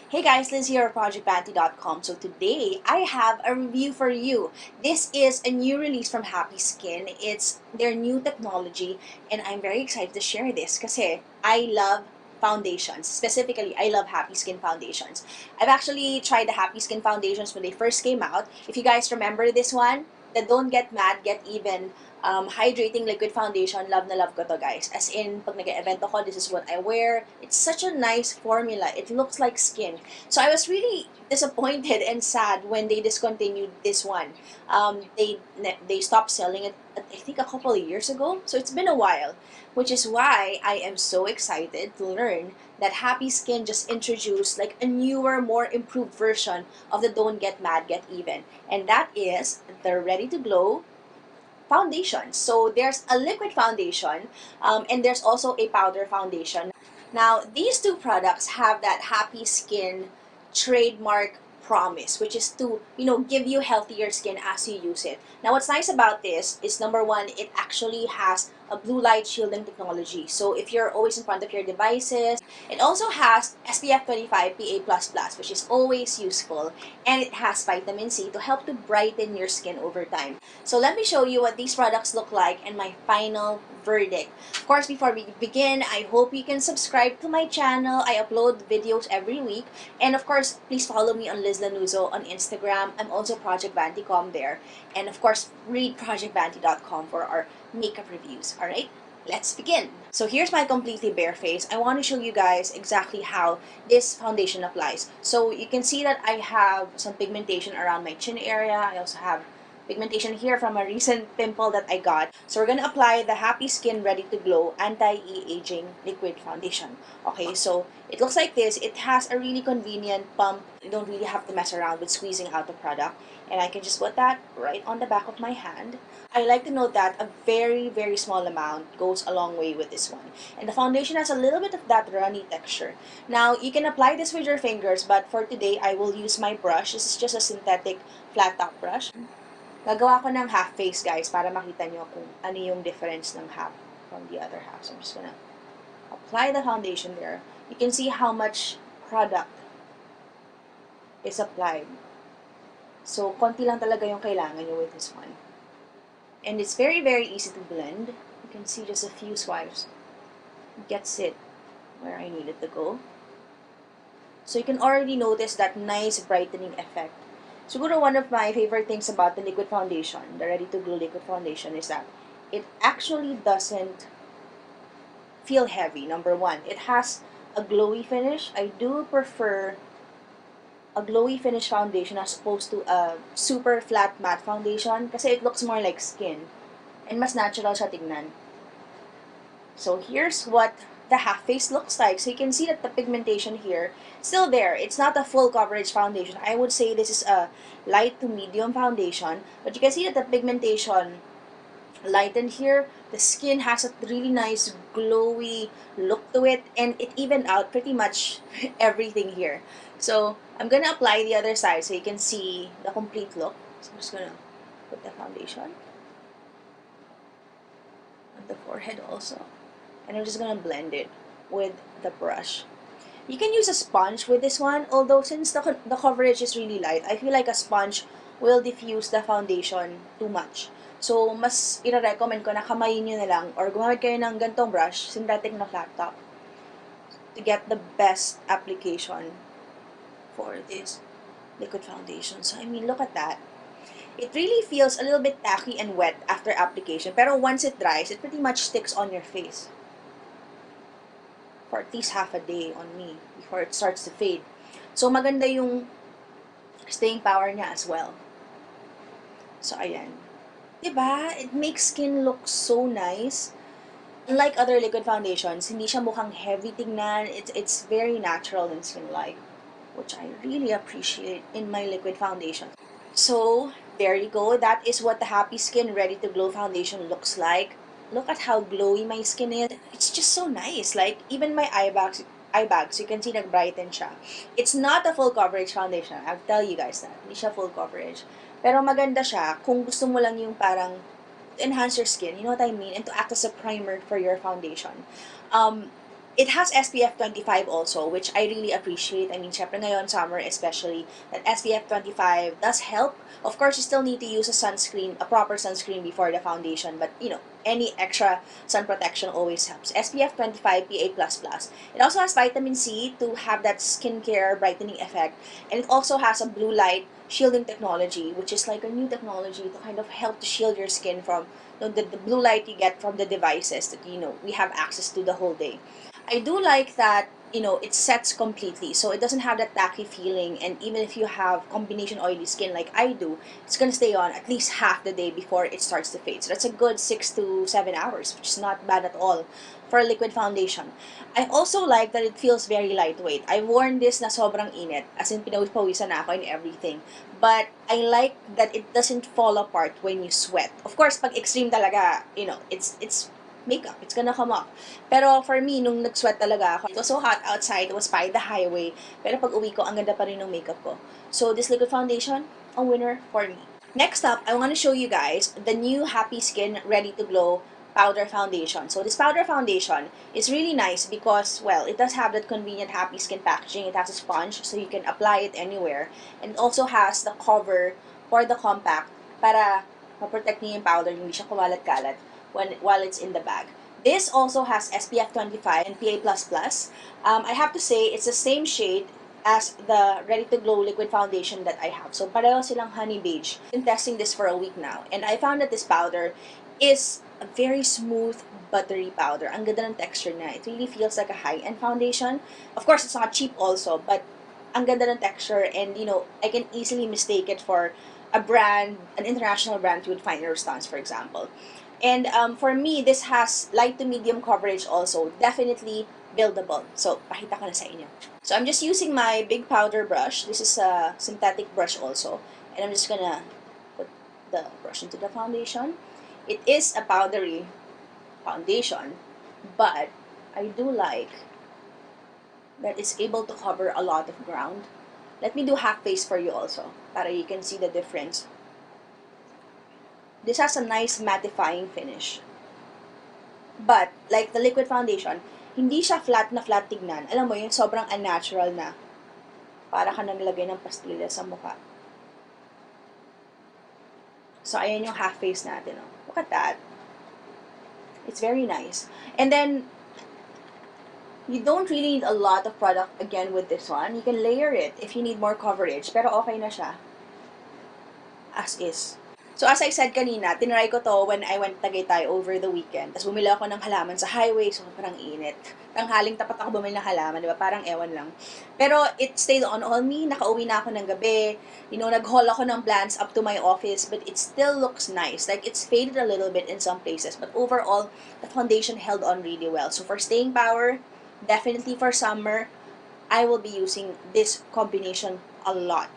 Hey guys, Liz here at projectvanity.com. So today I have a review for you. This is a new release from Happy Skin. It's their new technology and I'm very excited to share this kasi I love foundations. Specifically, I love Happy Skin foundations. I've actually tried the Happy Skin foundations when they first came out. If you guys remember this one, the Don't Get Mad, Get Even hydrating liquid foundation, love na love ko to guys. As in, pag nag-event ako, this is what I wear. It's such a nice formula. It looks like skin. So I was really disappointed and sad when they discontinued this one. They stopped selling it, I think, a couple of years ago. So it's been a while, which is why I am so excited to learn that Happy Skin just introduced like a newer, more improved version of the Don't Get Mad, Get Even. And that is the Ready to Glow foundation. So there's a liquid foundation and there's also a powder foundation. Now, these two products have that Happy Skin trademark promise, which is to, give you healthier skin as you use it. Now, what's nice about this is number one, it actually has a blue light shielding technology. So if you're always in front of your devices, it also has SPF25 PA++, which is always useful, and it has vitamin C to help to brighten your skin over time. So let me show you what these products look like and my final verdict. Of course, before we begin, I hope you can subscribe to my channel. I upload videos every week. And of course, please follow me on Liz Lanuzo on Instagram. I'm also Project Vanity.com there. And of course, read projectvanity.com for our makeup reviews. Alright? Let's begin. So here's my completely bare face. I want to show you guys exactly how this foundation applies. So you can see that I have some pigmentation around my chin area. I also have pigmentation here from a recent pimple that I got. So we're gonna apply the Happy Skin Ready to Glow Anti-E-Aging Liquid Foundation. Okay, so it looks like this. It has a really convenient pump. You don't really have to mess around with squeezing out the product. And I can just put that right on the back of my hand. I like to note that a very, very small amount goes a long way with this one. And the foundation has a little bit of that runny texture. Now, you can apply this with your fingers, but for today, I will use my brush. This is just a synthetic flat top brush. Gagawa ko ng half face, guys, para makita nyo kung ano yung difference ng half from the other half. So I'm just gonna apply the foundation there. You can see how much product is applied. So, konti lang talaga yung kailangan nyo with this one. And it's very, very easy to blend. You can see just a few swipes. It gets it where I need it to go. So you can already notice that nice brightening effect. Siguro one of my favorite things about the liquid foundation, the Ready to Glow liquid foundation, is that it actually doesn't feel heavy, number one. It has a glowy finish. I do prefer a glowy finish foundation as opposed to a super flat matte foundation kasi it looks more like skin and mas natural siya tignan. So here's what the half face looks like. So you can see that the pigmentation here still there. It's not a full coverage foundation. I would say this is a light to medium foundation, but you can see that the pigmentation lightened here. The skin has a really nice glowy look to it, and it evened out pretty much everything here. So I'm gonna apply the other side so you can see the complete look. So I'm just gonna put the foundation on the forehead also. And I'm just gonna blend it with the brush. You can use a sponge with this one, although since the coverage is really light, I feel like a sponge will diffuse the foundation too much. So, mas ire-recommend ko na kamayin nyo na lang or gumamit kayo ng gantong brush, synthetic na flat top, to get the best application for this liquid foundation. So, I mean, look at that. It really feels a little bit tacky and wet after application, pero once it dries, it pretty much sticks on your face for at least half a day on me before it starts to fade. So, maganda yung staying power niya as well. So, ayan. Diba? It makes skin look so nice. Unlike other liquid foundations, hindi siya mukhang heavy tingnan. It's very natural and skin-like, which I really appreciate in my liquid foundation. So, there you go. That is what the Happy Skin Ready to Glow foundation looks like. Look at how glowy my skin is. It's just so nice. Like, even my eye bags, you can see nag-brighten siya. It's not a full coverage foundation. I'll tell you guys that. Hindi siya full coverage. Pero maganda siya kung gusto mo lang yung parang to enhance your skin, you know what I mean? And to act as a primer for your foundation. It has SPF 25 also, which I really appreciate. I mean, syempre ngayon, summer especially, that SPF 25 does help. Of course, you still need to use a sunscreen, a proper sunscreen before the foundation, but you know, any extra sun protection always helps. SPF 25 PA++. It also has vitamin C to have that skincare brightening effect, and it also has a blue light shielding technology, which is like a new technology to kind of help to shield your skin from the blue light you get from the devices that we have access to the whole day. I do like that, it sets completely. So it doesn't have that tacky feeling. And even if you have combination oily skin like I do, it's going to stay on at least half the day before it starts to fade. So that's a good 6 to 7 hours, which is not bad at all for a liquid foundation. I also like that it feels very lightweight. I've worn this na sobrang init, as in pinawisawisan na ako and everything. But I like that it doesn't fall apart when you sweat. Of course, pag extreme talaga, it's makeup. It's gonna come off. Pero for me, nung nag-sweat talaga ako, it was so hot outside, it was by the highway. Pero pag uwi ko, ang ganda pa rin ng makeup ko. So, this liquid foundation, a winner for me. Next up, I want to show you guys the new Happy Skin Ready to Glow powder foundation. So, this powder foundation is really nice because, well, it does have that convenient Happy Skin packaging. It has a sponge, so you can apply it anywhere. And it also has the cover for the compact para ma-protect niya yung powder, hindi siya kumalat-kalat while it's in the bag. This also has SPF 25 and PA++. I have to say, it's the same shade as the Ready to Glow liquid foundation that I have. So, pareho silang Honey Beige. I've been testing this for a week now, and I found that this powder is a very smooth, buttery powder. Ang ganda ng texture niya. It really feels like a high-end foundation. Of course, it's not cheap also, but ang ganda ng texture, and I can easily mistake it for a brand, an international brand you would find in your stance, for example. And for me, this has light to medium coverage also. Definitely buildable. So, pakita ko na sa inyo. So, I'm just using my big powder brush. This is a synthetic brush also. And I'm just gonna put the brush into the foundation. It is a powdery foundation, but I do like that it's able to cover a lot of ground. Let me do half face for you also, para you can see the difference. This has a nice mattifying finish. But, like the liquid foundation, hindi siya flat na flat tignan. Alam mo, yung sobrang unnatural na. Para ka naglagay ng pastilla sa mukha. So, ayan yung half face natin. Oh. Look at that. It's very nice. And then, you don't really need a lot of product again with this one. You can layer it if you need more coverage. Pero okay na siya. As is. So, as I said kanina, tinry ko to when I went Tagaytay over the weekend. Tapos bumili ako ng halaman sa highway, so parang init. Tanghaling tapat ako bumili ng halaman, di ba? Parang ewan lang. Pero it stayed on me. Nakauwi na ako ng gabi. Nag-haul ako ng plants up to my office, but it still looks nice. Like, it's faded a little bit in some places. But overall, the foundation held on really well. So, for staying power, definitely for summer, I will be using this combination a lot.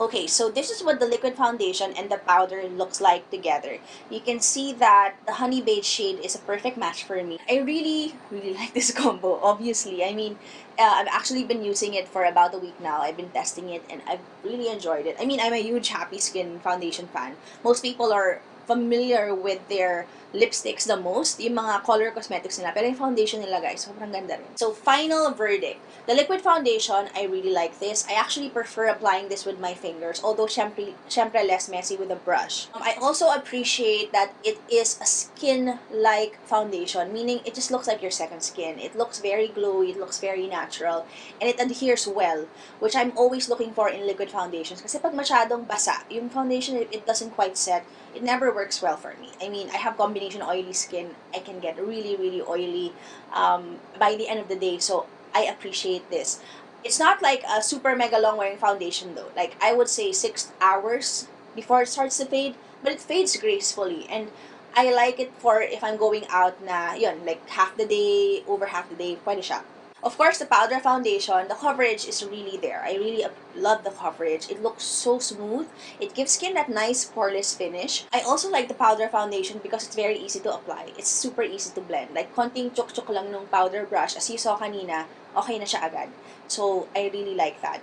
Okay, so this is what the liquid foundation and the powder looks like together. You can see that the Honey Beige shade is a perfect match for me. I really, really like this combo, obviously. I mean, I've actually been using it for about a week now. I've been testing it and I've really enjoyed it. I mean, I'm a huge Happy Skin foundation fan. Most people are familiar with their lipsticks the most, yung mga color cosmetics nila. Pero yung foundation nila, guys, sobrang ganda rin. So, final verdict. The liquid foundation, I really like this. I actually prefer applying this with my fingers, although syempre less messy with a brush. I also appreciate that it is a skin-like foundation, meaning it just looks like your second skin. It looks very glowy, it looks very natural, and it adheres well, which I'm always looking for in liquid foundations. Kasi pag masyadong basa, yung foundation, it doesn't quite set, it never works well for me. I mean, I have combination oily skin. I can get really, really oily by the end of the day. So, I appreciate this. It's not like a super mega long wearing foundation though. Like, I would say 6 hours before it starts to fade. But it fades gracefully. And I like it for if I'm going out na, yun, like half the day, over half the day, pwede siya. Of course, the powder foundation, the coverage is really there. I really love the coverage. It looks so smooth. It gives skin that nice poreless finish. I also like the powder foundation because it's very easy to apply. It's super easy to blend. Like, konting chok-chok lang nung powder brush. As you saw kanina, okay na siya agad. So, I really like that.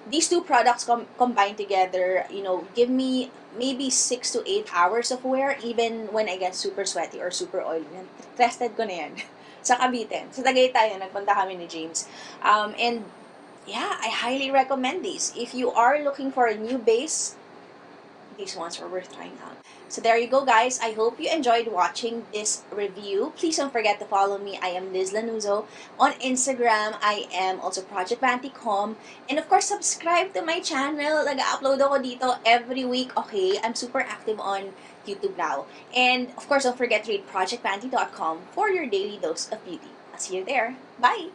These two products combined together, give me maybe 6 to 8 hours of wear even when I get super sweaty or super oily. Tested ko na yan. sa Cavite. Sa Tagaytay, nagpunta kami ni James. And yeah, I highly recommend these. If you are looking for a new base, these ones are worth trying out. So there you go, guys. I hope you enjoyed watching this review. Please don't forget to follow me. I am Liz Lanuzo. On Instagram, I am also projectvanty.com. And of course, subscribe to my channel. Nag-upload ako dito every week. Okay, I'm super active on YouTube now. And of course, don't forget to read projectvanty.com for your daily dose of beauty. I'll see you there. Bye!